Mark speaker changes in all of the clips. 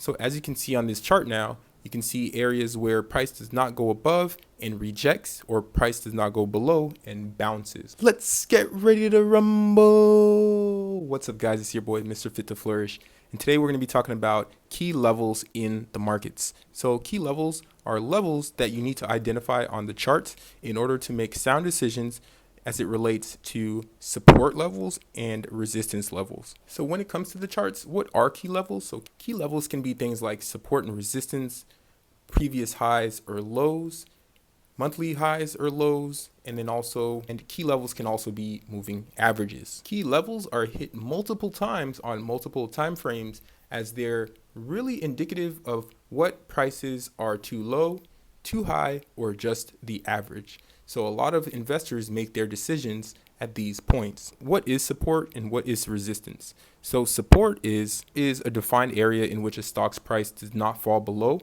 Speaker 1: So as you can see on this chart now, you can see areas where price does not go above and rejects, or price does not go below and bounces. Let's get ready to rumble. What's up, guys? It's your boy, Mr. Fit to Flourish. And today we're going to be talking about key levels in the markets. So key levels are levels that you need to identify on the charts in order to make sound decisions as it relates to support levels and resistance levels. So when it comes to the charts, what are key levels? So key levels can be things like support and resistance, previous highs or lows, monthly highs or lows, and key levels can also be moving averages. Key levels are hit multiple times on multiple time frames, as they're really indicative of what prices are too low, too high, or just the average. So a lot of investors make their decisions at these points. What is support and what is resistance? So support is a defined area in which a stock's price does not fall below.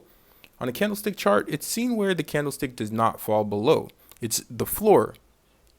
Speaker 1: On a candlestick chart, it's seen where the candlestick does not fall below. It's the floor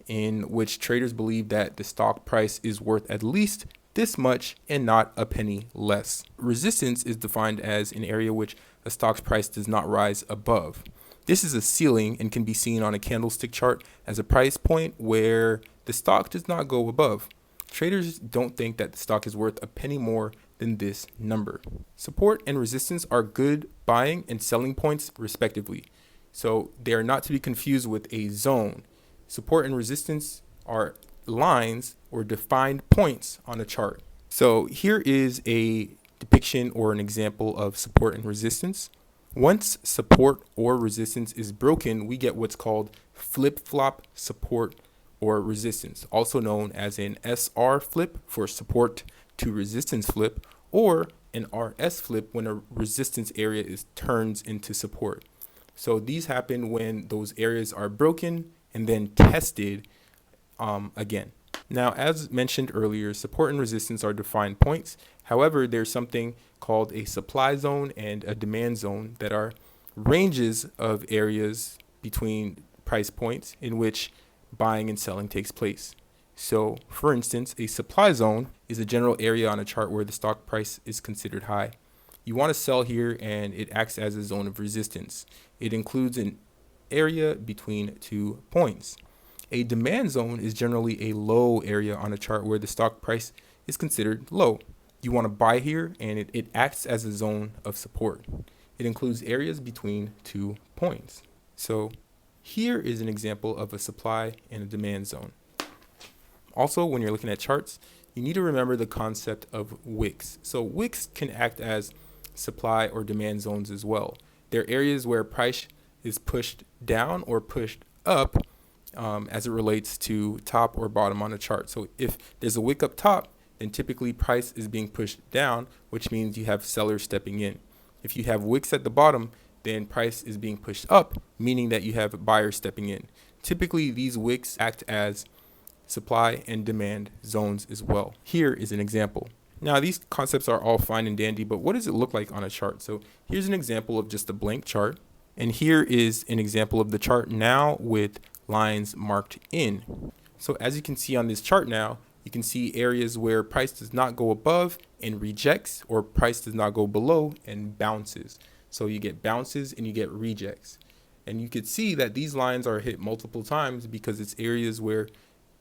Speaker 1: in which traders believe that the stock price is worth at least this much and not a penny less. Resistance is defined as an area which a stock's price does not rise above. This is a ceiling and can be seen on a candlestick chart as a price point where the stock does not go above. Traders don't think that the stock is worth a penny more than this number. Support and resistance are good buying and selling points respectively. So they are not to be confused with a zone. Support and resistance are lines or defined points on a chart. So here is a depiction or an example of support and resistance. Once support or resistance is broken, we get what's called flip-flop support or resistance, also known as an SR flip for support to resistance flip, or an RS flip when a resistance area turns into support. So these happen when those areas are broken and then tested again. Now, as mentioned earlier, support and resistance are defined points. However, there's something called a supply zone and a demand zone that are ranges of areas between price points in which buying and selling takes place. So, for instance, a supply zone is a general area on a chart where the stock price is considered high. You want to sell here, and it acts as a zone of resistance. It includes an area between 2 points. A demand zone is generally a low area on a chart where the stock price is considered low. You want to buy here, and it acts as a zone of support. It includes areas between 2 points. So here is an example of a supply and a demand zone. Also, when you're looking at charts, you need to remember the concept of wicks. So wicks can act as supply or demand zones as well. They're areas where price is pushed down or pushed up as it relates to top or bottom on a chart. So if there's a wick up top, then typically price is being pushed down, which means you have sellers stepping in. If you have wicks at the bottom, then price is being pushed up, meaning that you have buyers stepping in. Typically, these wicks act as supply and demand zones as well. Here is an example. Now, these concepts are all fine and dandy, but what does it look like on a chart? So here's an example of just a blank chart. And here is an example of the chart now with lines marked in. So as you can see on this chart now, you can see areas where price does not go above and rejects, or price does not go below and bounces. So you get bounces and you get rejects. And you could see that these lines are hit multiple times because it's areas where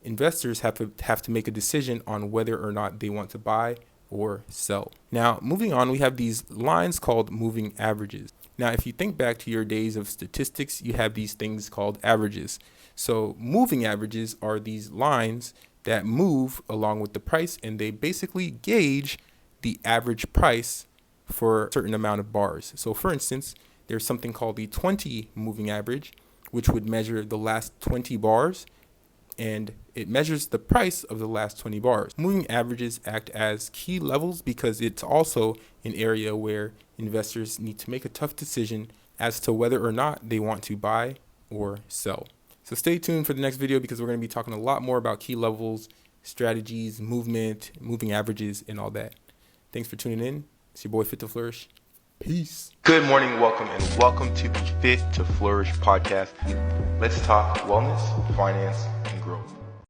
Speaker 1: investors have to make a decision on whether or not they want to buy or sell. Now, moving on, we have these lines called moving averages. Now, if you think back to your days of statistics, you have these things called averages. So moving averages are these lines that move along with the price, and they basically gauge the average price for a certain amount of bars. So for instance, there's something called the 20 moving average, which would measure the last 20 bars, and it measures the price of the last 20 bars. Moving averages act as key levels because it's also an area where investors need to make a tough decision as to whether or not they want to buy or sell. So stay tuned for the next video, because we're going to be talking a lot more about key levels, strategies, movement, moving averages, and all that. Thanks for tuning in. It's your boy Fit to Flourish. Peace. Good morning, welcome to the Fit to Flourish podcast. Let's talk wellness, finance, and growth.